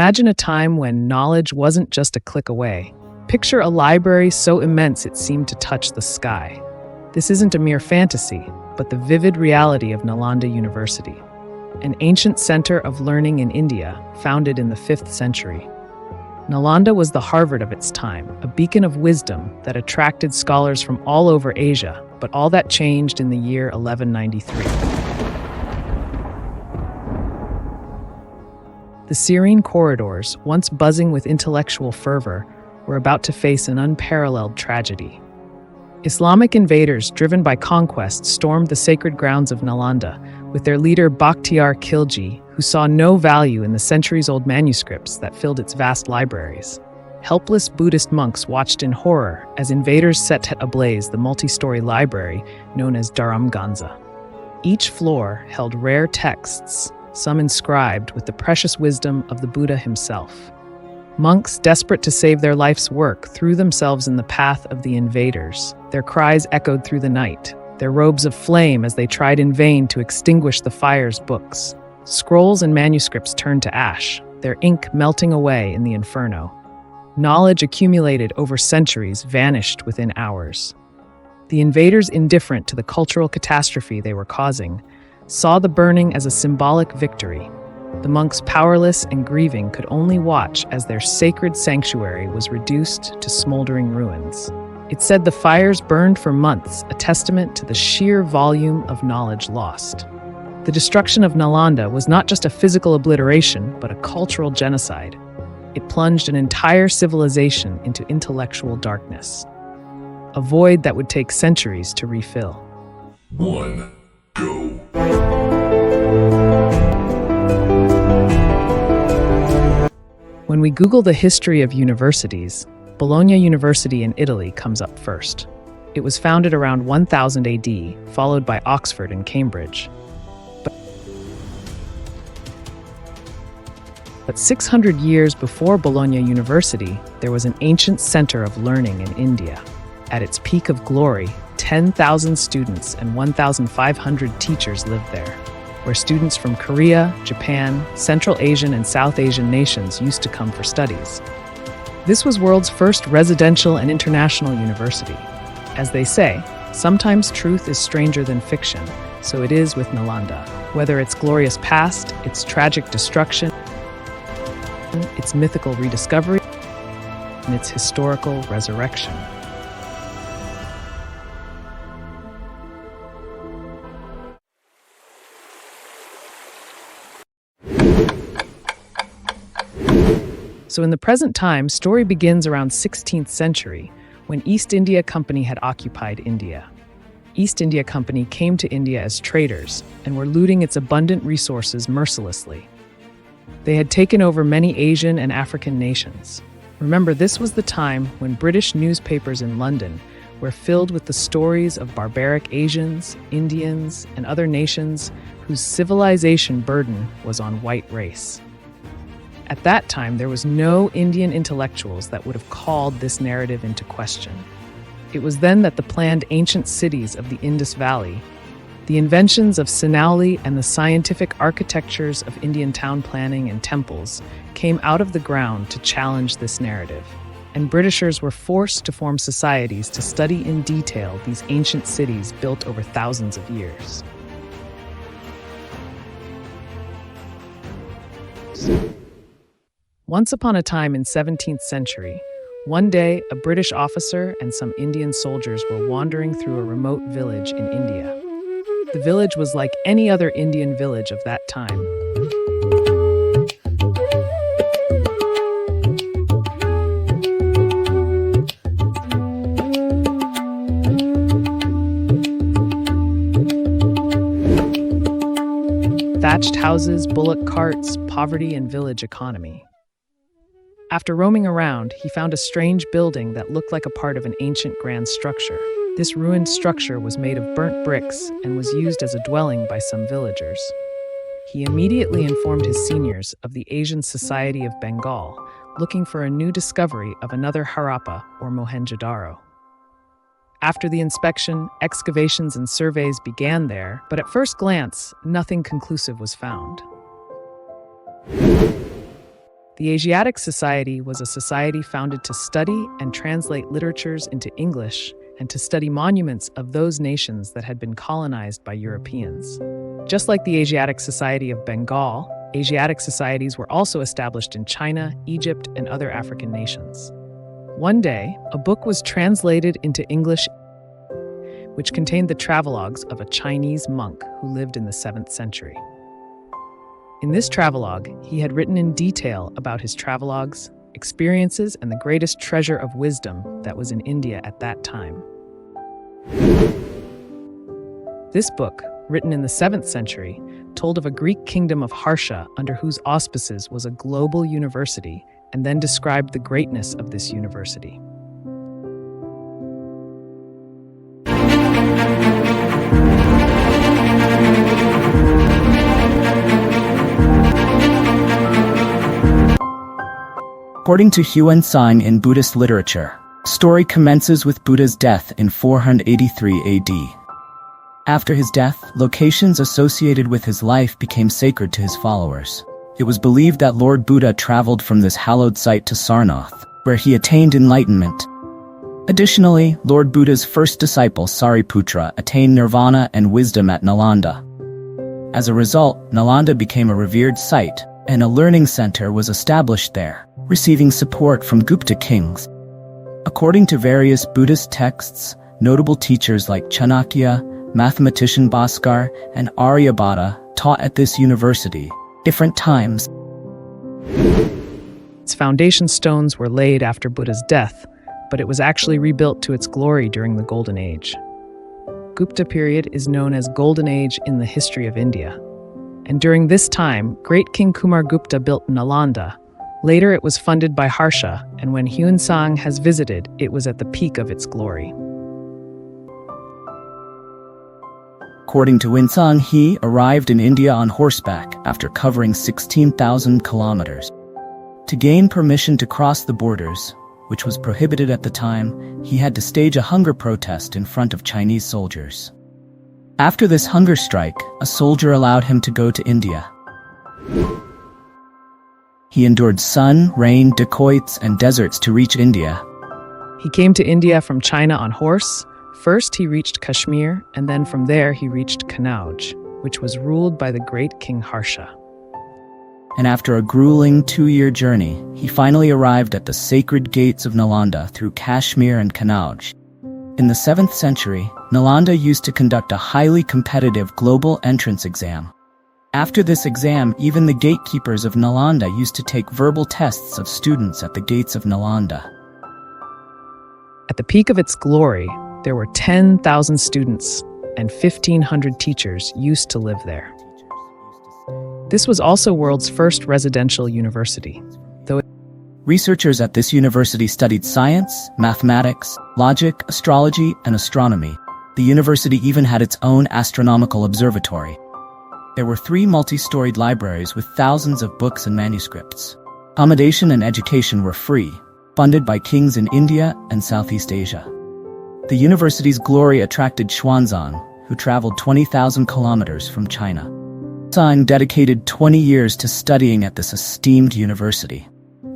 Imagine a time when knowledge wasn't just a click away. Picture a library so immense it seemed to touch the sky. This isn't a mere fantasy, but the vivid reality of Nalanda University, an ancient center of learning in India, founded in the 5th century. Nalanda was the Harvard of its time, a beacon of wisdom that attracted scholars from all over Asia, but all that changed in the year 1193. The serene corridors, once buzzing with intellectual fervor, were about to face an unparalleled tragedy. Islamic invaders, driven by conquest, stormed the sacred grounds of Nalanda, with their leader Bakhtiar Khilji, who saw no value in the centuries-old manuscripts that filled its vast libraries. Helpless Buddhist monks watched in horror as invaders set ablaze the multi-story library known as Dharamganza. Each floor held rare texts, some inscribed with the precious wisdom of the Buddha himself. Monks, desperate to save their life's work, threw themselves in the path of the invaders. Their cries echoed through the night, their robes of flame as they tried in vain to extinguish the fire's books. Scrolls and manuscripts turned to ash, their ink melting away in the inferno. Knowledge accumulated over centuries vanished within hours. The invaders, indifferent to the cultural catastrophe they were causing, saw the burning as a symbolic victory. The monks, powerless and grieving, could only watch as their sacred sanctuary was reduced to smoldering ruins. It said the fires burned for months, a testament to the sheer volume of knowledge lost. The destruction of Nalanda was not just a physical obliteration, but a cultural genocide. It plunged an entire civilization into intellectual darkness, a void that would take centuries to refill. 1, go. When we Google the history of universities, Bologna University in Italy comes up first. It was founded around 1000 AD, followed by Oxford and Cambridge. But 600 years before Bologna University, there was an ancient center of learning in India. At its peak of glory, 10,000 students and 1,500 teachers lived there, where students from Korea, Japan, Central Asian and South Asian nations used to come for studies. This was world's first residential and international university. As they say, sometimes truth is stranger than fiction, so it is with Nalanda. Whether its glorious past, its tragic destruction, its mythical rediscovery, and its historical resurrection. So in the present time, story begins around 16th century, when East India Company had occupied India. East India Company came to India as traders and were looting its abundant resources mercilessly. They had taken over many Asian and African nations. Remember, this was the time when British newspapers in London were filled with the stories of barbaric Asians, Indians, and other nations whose civilization burden was on white race. At that time, there was no Indian intellectuals that would have called this narrative into question. It was then that the planned ancient cities of the Indus Valley, the inventions of Sinowli and the scientific architectures of Indian town planning and temples came out of the ground to challenge this narrative, and Britishers were forced to form societies to study in detail these ancient cities built over thousands of years. Once upon a time in 17th century, one day a British officer and some Indian soldiers were wandering through a remote village in India. The village was like any other Indian village of that time. Thatched houses, bullock carts, poverty, and village economy. After roaming around, he found a strange building that looked like a part of an ancient grand structure. This ruined structure was made of burnt bricks and was used as a dwelling by some villagers. He immediately informed his seniors of the Asian Society of Bengal, looking for a new discovery of another Harappa or Mohenjo-daro. After the inspection, excavations and surveys began there, but at first glance, nothing conclusive was found. The Asiatic Society was a society founded to study and translate literatures into English and to study monuments of those nations that had been colonized by Europeans. Just like the Asiatic Society of Bengal, Asiatic societies were also established in China, Egypt, and other African nations. One day, a book was translated into English which contained the travelogues of a Chinese monk who lived in the 7th century. In this travelogue, he had written in detail about his travelogues, experiences, and the greatest treasure of wisdom that was in India at that time. This book, written in the 7th century, told of a Greek kingdom of Harsha under whose auspices was a global university, and then described the greatness of this university. According to Huan Sang in Buddhist literature, the story commences with Buddha's death in 483 AD. After his death, locations associated with his life became sacred to his followers. It was believed that Lord Buddha traveled from this hallowed site to Sarnath, where he attained enlightenment. Additionally, Lord Buddha's first disciple Sariputra attained nirvana and wisdom at Nalanda. As a result, Nalanda became a revered site, and a learning center was established there, receiving support from Gupta kings. According to various Buddhist texts, notable teachers like Chanakya, mathematician Bhaskar, and Aryabhata taught at this university different times. Its foundation stones were laid after Buddha's death, but it was actually rebuilt to its glory during the Golden Age. Gupta period is known as Golden Age in the history of India. And during this time, great King Kumargupta built Nalanda. Later it was funded by Harsha, and when Huan Sang has visited, it was at the peak of its glory. According to Huan Sang, he arrived in India on horseback after covering 16,000 kilometers. To gain permission to cross the borders, which was prohibited at the time, he had to stage a hunger protest in front of Chinese soldiers. After this hunger strike, a soldier allowed him to go to India. He endured sun, rain, dacoits, and deserts to reach India. He came to India from China on horse. First he reached Kashmir, and then from there he reached Kanauj, which was ruled by the great King Harsha. And after a grueling 2-year journey, he finally arrived at the sacred gates of Nalanda through Kashmir and Kanauj. In the 7th century, Nalanda used to conduct a highly competitive global entrance exam. After this exam, even the gatekeepers of Nalanda used to take verbal tests of students at the gates of Nalanda. At the peak of its glory, there were 10,000 students and 1,500 teachers used to live there. This was also world's first residential university. Researchers at this university studied science, mathematics, logic, astrology, and astronomy. The university even had its own astronomical observatory. There were 3 multi-storied libraries with thousands of books and manuscripts. Accommodation and education were free, funded by kings in India and Southeast Asia. The university's glory attracted Xuanzang, who traveled 20,000 kilometers from China. Xuanzang dedicated 20 years to studying at this esteemed university.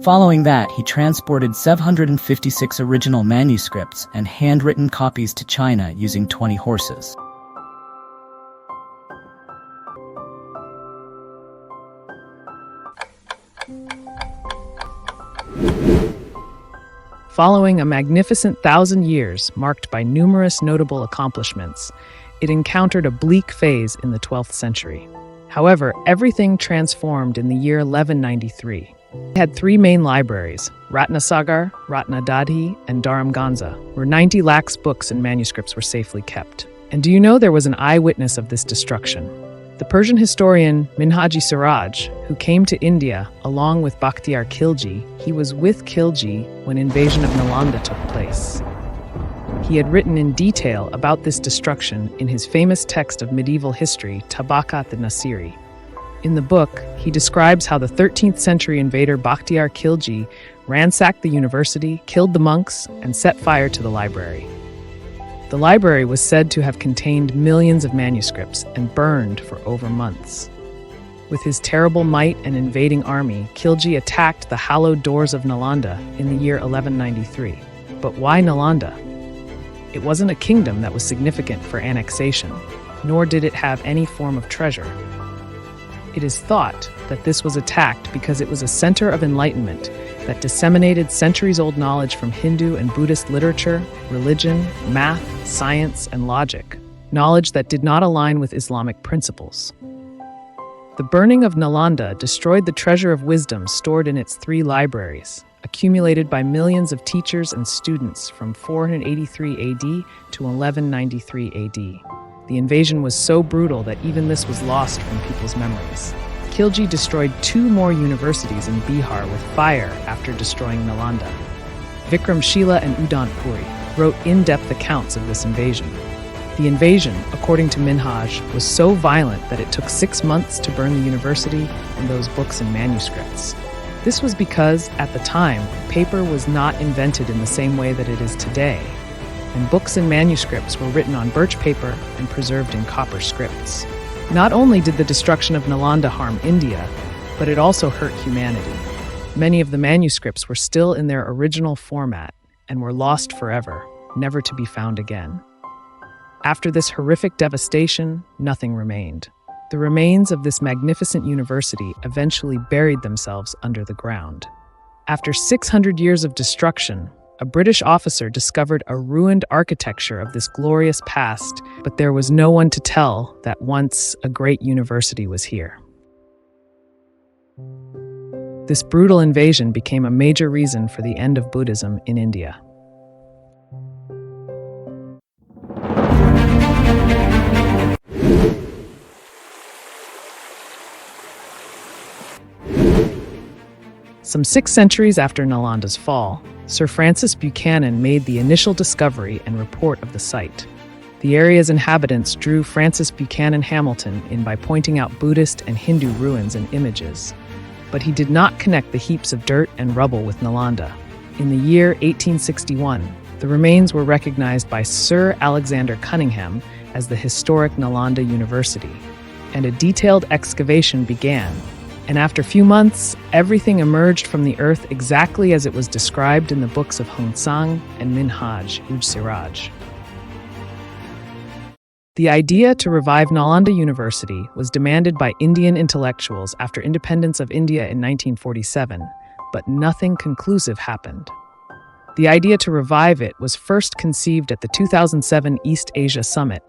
Following that, he transported 756 original manuscripts and handwritten copies to China using 20 horses. Following a magnificent 1,000 years marked by numerous notable accomplishments, it encountered a bleak phase in the 12th century. However, everything transformed in the year 1193. It had 3 main libraries, Ratnasagar, Ratnadadhi, and Dharamganza, where 90 lakhs books and manuscripts were safely kept. And do you know there was an eyewitness of this destruction? The Persian historian Minhaji Siraj, who came to India along with Bakhtiyar Khilji, he was with Khilji when invasion of Nalanda took place. He had written in detail about this destruction in his famous text of medieval history, Tabakat the-Nasiri. In the book, he describes how the 13th century invader Bakhtiyar Khilji ransacked the university, killed the monks, and set fire to the library. The library was said to have contained millions of manuscripts and burned for over months. With his terrible might and invading army, Khilji attacked the hallowed doors of Nalanda in the year 1193. But why Nalanda? It wasn't a kingdom that was significant for annexation, nor did it have any form of treasure. It is thought that this was attacked because it was a center of enlightenment that disseminated centuries-old knowledge from Hindu and Buddhist literature, religion, math, science, and logic, knowledge that did not align with Islamic principles. The burning of Nalanda destroyed the treasure of wisdom stored in its 3 libraries, accumulated by millions of teachers and students from 483 AD to 1193 AD. The invasion was so brutal that even this was lost from people's memories. Khilji destroyed 2 more universities in Bihar with fire after destroying Nalanda. Vikramshila and Udantpuri wrote in-depth accounts of this invasion. The invasion, according to Minhaj, was so violent that it took 6 months to burn the university and those books and manuscripts. This was because, at the time, paper was not invented in the same way that it is today, and books and manuscripts were written on birch paper and preserved in copper scripts. Not only did the destruction of Nalanda harm India, but it also hurt humanity. Many of the manuscripts were still in their original format and were lost forever, never to be found again. After this horrific devastation, nothing remained. The remains of this magnificent university eventually buried themselves under the ground. After 600 years of destruction, a British officer discovered a ruined architecture of this glorious past, but there was no one to tell that once a great university was here. This brutal invasion became a major reason for the end of Buddhism in India. Some 6 centuries after Nalanda's fall, Sir Francis Buchanan made the initial discovery and report of the site. The area's inhabitants drew Francis Buchanan Hamilton in by pointing out Buddhist and Hindu ruins and images. But he did not connect the heaps of dirt and rubble with Nalanda. In the year 1861, the remains were recognized by Sir Alexander Cunningham as the historic Nalanda University, and a detailed excavation began. And after a few months, everything emerged from the earth exactly as it was described in the books of Hunsang and Minhaj Siraj. The idea to revive Nalanda University was demanded by Indian intellectuals after independence of India in 1947, but nothing conclusive happened. The idea to revive it was first conceived at the 2007 East Asia Summit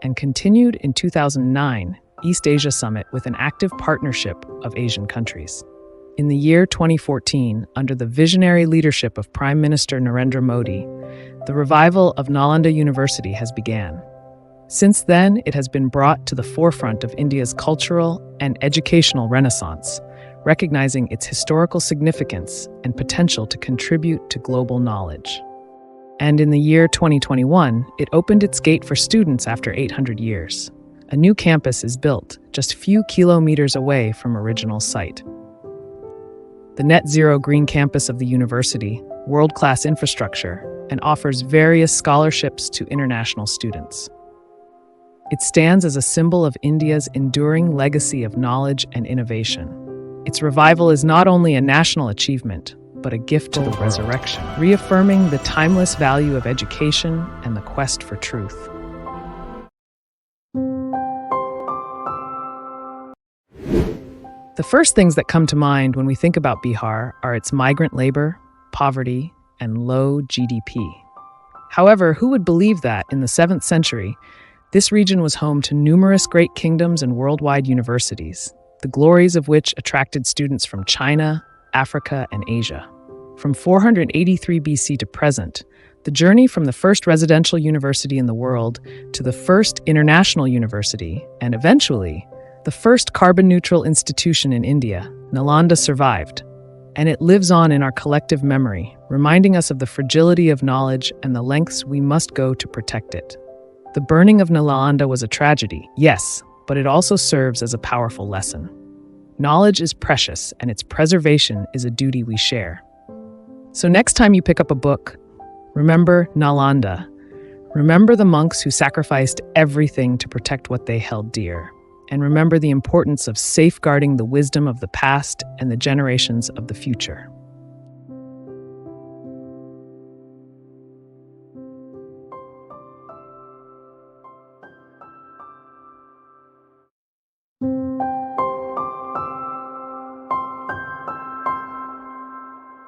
and continued in 2009 East Asia Summit with an active partnership of Asian countries. In the year 2014, under the visionary leadership of Prime Minister Narendra Modi, the revival of Nalanda University has begun. Since then, it has been brought to the forefront of India's cultural and educational renaissance, recognizing its historical significance and potential to contribute to global knowledge. And in the year 2021, it opened its gate for students after 800 years. A new campus is built just a few kilometers away from original site. The net zero green campus of the university, world-class infrastructure, and offers various scholarships to international students. It stands as a symbol of India's enduring legacy of knowledge and innovation. Its revival is not only a national achievement, but a gift to the resurrection, reaffirming the timeless value of education and the quest for truth. The first things that come to mind when we think about Bihar are its migrant labor, poverty, and low GDP. However, who would believe that in the 7th century, this region was home to numerous great kingdoms and worldwide universities, the glories of which attracted students from China, Africa, and Asia. From 483 BC to present, the journey from the first residential university in the world to the first international university, and eventually, the first carbon-neutral institution in India, Nalanda survived, and it lives on in our collective memory, reminding us of the fragility of knowledge and the lengths we must go to protect it. The burning of Nalanda was a tragedy, yes, but it also serves as a powerful lesson. Knowledge is precious, and its preservation is a duty we share. So next time you pick up a book, remember Nalanda. Remember the monks who sacrificed everything to protect what they held dear. and remember the importance of safeguarding the wisdom of the past and the generations of the future.